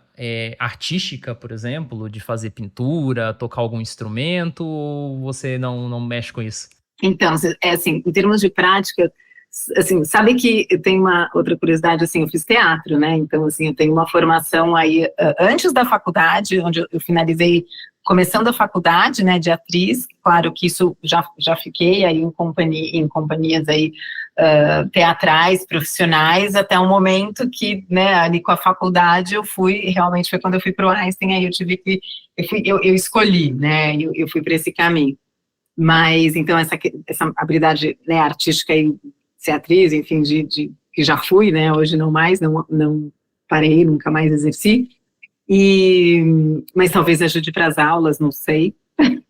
artística, por exemplo, de fazer pintura, tocar algum instrumento, ou você não mexe com isso? Então, assim, em termos de prática, assim, sabe que eu tenho uma outra curiosidade, assim, eu fiz teatro, né, então, assim, eu tenho uma formação aí, antes da faculdade, onde eu finalizei, começando a faculdade, né, de atriz, claro que isso já fiquei aí em companhias aí, teatrais, profissionais, até um momento que, né, ali com a faculdade realmente foi quando eu fui para o Einstein, aí eu tive que, eu escolhi, né, eu fui para esse caminho. Mas, então, essa habilidade, né, artística e ser atriz, enfim, que já fui, né, hoje não mais, não parei, nunca mais exerci, mas talvez ajude para as aulas, não sei,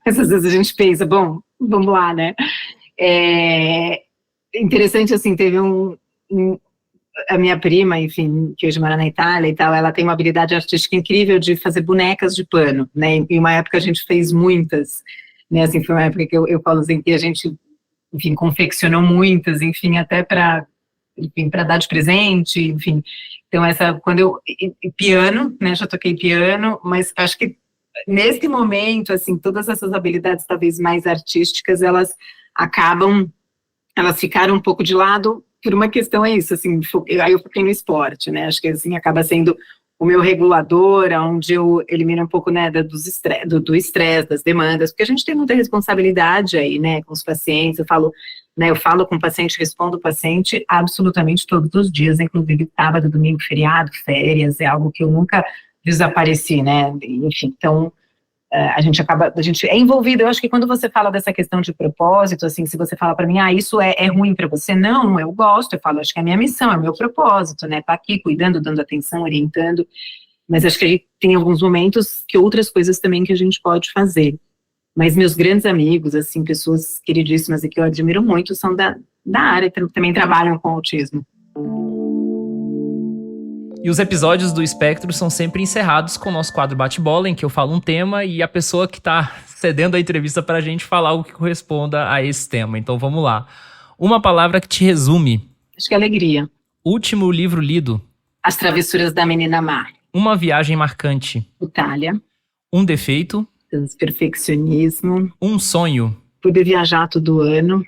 mas às vezes a gente pensa, bom, vamos lá, né, interessante, assim, teve a minha prima, enfim, que hoje mora na Itália e tal, ela tem uma habilidade artística incrível de fazer bonecas de pano, né, em uma época a gente fez muitas, né, assim, foi uma época que eu falo assim, que a gente, enfim, confeccionou muitas, enfim, até para dar de presente, enfim, então piano, né, já toquei piano, mas acho que nesse momento, assim, todas essas habilidades talvez mais artísticas, elas ficaram um pouco de lado por uma questão, isso, assim, aí eu foquei no esporte, né, acho que, assim, acaba sendo o meu regulador, onde eu elimino um pouco, né, do estresse, das demandas, porque a gente tem muita responsabilidade aí, né, com os pacientes, eu falo com o paciente, respondo o paciente absolutamente todos os dias, inclusive sábado, domingo, feriado, férias, é algo que eu nunca desapareci, né, enfim, então, a gente é envolvido, eu acho que quando você fala dessa questão de propósito, assim, se você fala para mim, isso é ruim para você, não, eu gosto, eu falo, acho que é a minha missão, é o meu propósito, né, tá aqui cuidando, dando atenção, orientando, mas acho que tem alguns momentos que outras coisas também que a gente pode fazer, mas meus grandes amigos, assim, pessoas queridíssimas e que eu admiro muito, são da área, também trabalham com autismo. E os episódios do Espectro são sempre encerrados com o nosso quadro bate-bola, em que eu falo um tema e a pessoa que está cedendo a entrevista para a gente fala algo que corresponda a esse tema. Então vamos lá. Uma palavra que te resume. Acho que é alegria. Último livro lido. As Travessuras da Menina Má. Uma viagem marcante. Itália. Um defeito. Perfeccionismo. Um sonho. Poder viajar todo ano.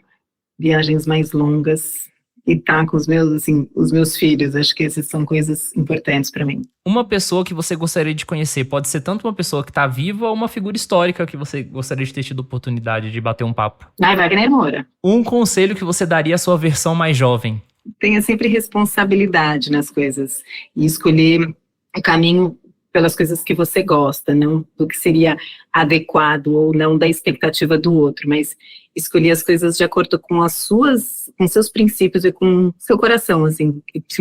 Viagens mais longas. E estar com os meus filhos, acho que essas são coisas importantes para mim. Uma pessoa que você gostaria de conhecer, pode ser tanto uma pessoa que está viva ou uma figura histórica que você gostaria de ter tido oportunidade de bater um papo. Wagner Moura. Um conselho que você daria à sua versão mais jovem. Tenha sempre responsabilidade nas coisas e escolher o caminho pelas coisas que você gosta, não do que seria adequado ou não da expectativa do outro, mas escolher as coisas de acordo com com seus princípios e com seu coração, assim, que te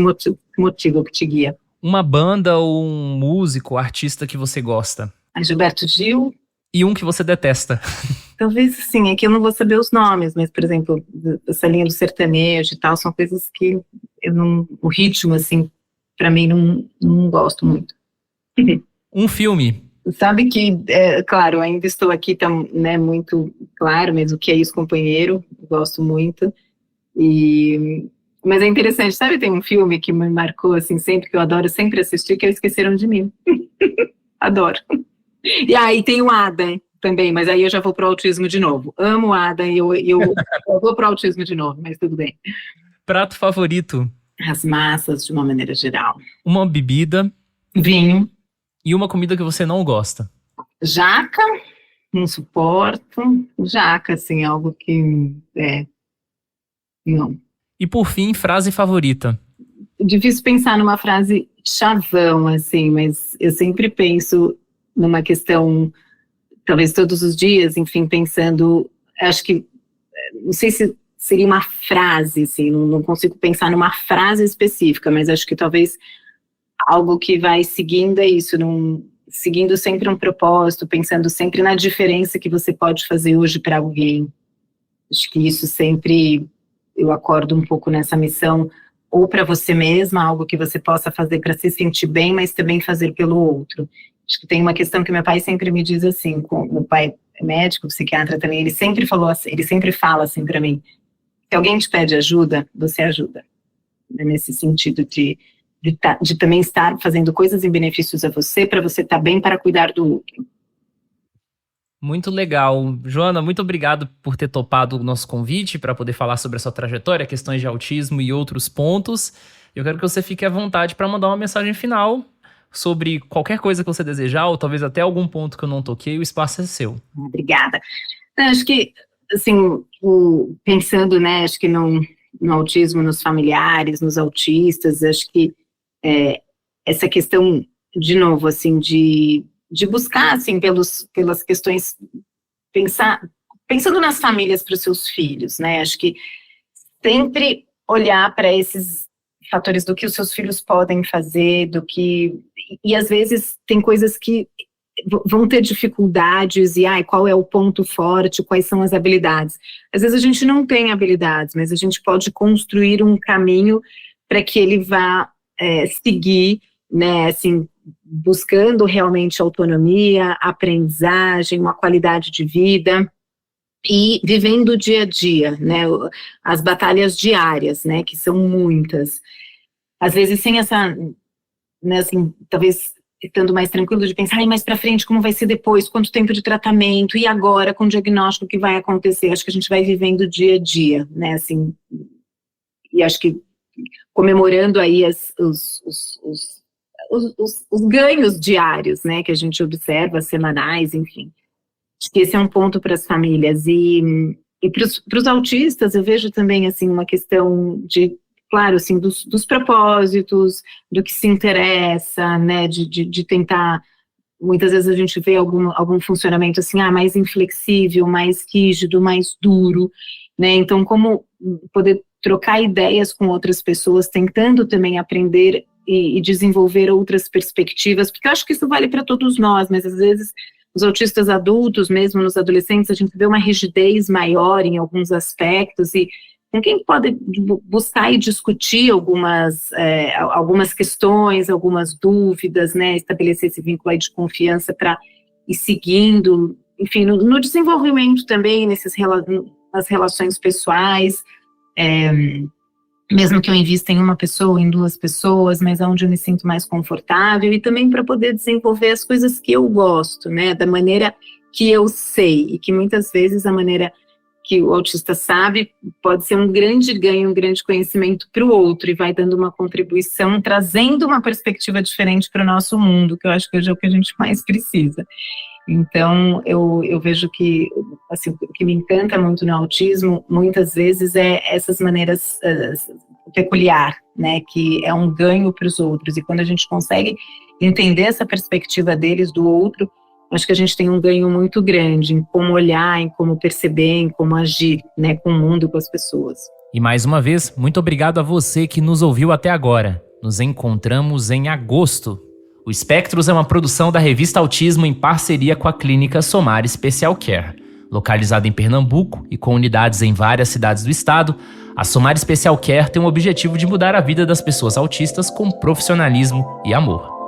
motiva, que te guia. Uma banda ou um músico, artista que você gosta? A Gilberto Gil. E um que você detesta? Talvez, sim, é que eu não vou saber os nomes, mas, por exemplo, essa linha do sertanejo e tal, são coisas que eu não, o ritmo, assim, pra mim não gosto muito. Um filme? Sabe que, claro, ainda estou aqui, tá, né, muito claro, mas o que é isso, companheiro, eu gosto muito, mas é interessante, sabe, tem um filme que me marcou, assim, sempre, que eu adoro sempre assistir, que é o Esqueceram de Mim. Adoro. E aí tem o Adam também, mas aí eu já vou pro autismo de novo. Amo o Adam e eu vou pro autismo de novo, mas tudo bem. Prato favorito? As massas, de uma maneira geral. Uma bebida? Vinho. E uma comida que você não gosta? Jaca, não suporto. Jaca, assim, algo que, não. E por fim, frase favorita? Difícil pensar numa frase chavão, assim, mas eu sempre penso numa questão, talvez todos os dias, enfim, pensando, acho que, não sei se seria uma frase, assim, não consigo pensar numa frase específica, mas acho que talvez algo que vai seguindo é isso, seguindo sempre um propósito, pensando sempre na diferença que você pode fazer hoje para alguém. Acho que isso sempre, eu acordo um pouco nessa missão, ou para você mesma, algo que você possa fazer para se sentir bem, mas também fazer pelo outro. Acho que tem uma questão que meu pai sempre me diz assim, meu pai é médico, psiquiatra também, ele sempre fala assim para mim, se alguém te pede ajuda, você ajuda. É nesse sentido de também estar fazendo coisas em benefícios a você, para você estar bem para cuidar do outro. Muito legal. Joana, muito obrigado por ter topado o nosso convite para poder falar sobre a sua trajetória, questões de autismo e outros pontos. Eu quero que você fique à vontade para mandar uma mensagem final sobre qualquer coisa que você desejar, ou talvez até algum ponto que eu não toquei, o espaço é seu. Obrigada. Acho que, assim, pensando, né, acho que no autismo, nos familiares, nos autistas, acho que essa questão, de novo, assim, de buscar, assim, pelas questões, pensando nas famílias para os seus filhos, né, acho que sempre olhar para esses fatores do que os seus filhos podem fazer, e às vezes tem coisas que vão ter dificuldades, e qual é o ponto forte, quais são as habilidades. Às vezes a gente não tem habilidades, mas a gente pode construir um caminho para que ele vá seguir, né, assim, buscando realmente autonomia, aprendizagem, uma qualidade de vida, e vivendo o dia a dia, né, as batalhas diárias, né, que são muitas. Às vezes sem essa, né, assim, talvez estando mais tranquilo de pensar, mais para frente, como vai ser depois, quanto tempo de tratamento, e agora com o diagnóstico que vai acontecer, acho que a gente vai vivendo o dia a dia, né, assim, e acho que comemorando aí os ganhos diários, né, que a gente observa, semanais, enfim. Acho que esse é um ponto para as famílias, e para os autistas eu vejo também, assim, uma questão de, claro, assim, dos propósitos, do que se interessa, né, de tentar, muitas vezes a gente vê algum funcionamento assim, mais inflexível, mais rígido, mais duro, né, então como poder trocar ideias com outras pessoas, tentando também aprender e desenvolver outras perspectivas, porque eu acho que isso vale para todos nós, mas às vezes os autistas adultos, mesmo nos adolescentes, a gente vê uma rigidez maior em alguns aspectos, e com quem pode buscar e discutir algumas questões, algumas dúvidas, né, estabelecer esse vínculo aí de confiança para ir seguindo, enfim, no desenvolvimento também, nas relações pessoais, mesmo que eu invista em uma pessoa, em duas pessoas, mas onde eu me sinto mais confortável, e também para poder desenvolver as coisas que eu gosto, né, da maneira que eu sei, e que muitas vezes a maneira que o autista sabe pode ser um grande ganho, um grande conhecimento para o outro, e vai dando uma contribuição, trazendo uma perspectiva diferente para o nosso mundo, que eu acho que hoje é o que a gente mais precisa. Então, eu vejo que, assim, o que me encanta muito no autismo, muitas vezes, é essas maneiras peculiar, né, que é um ganho para os outros. E quando a gente consegue entender essa perspectiva deles, do outro, acho que a gente tem um ganho muito grande em como olhar, em como perceber, em como agir, né, com o mundo, com as pessoas. E mais uma vez, muito obrigado a você que nos ouviu até agora. Nos encontramos em agosto. O Espectros é uma produção da revista Autismo em parceria com a clínica Somar Special Care. Localizada em Pernambuco e com unidades em várias cidades do estado, a Somar Special Care tem o objetivo de mudar a vida das pessoas autistas com profissionalismo e amor.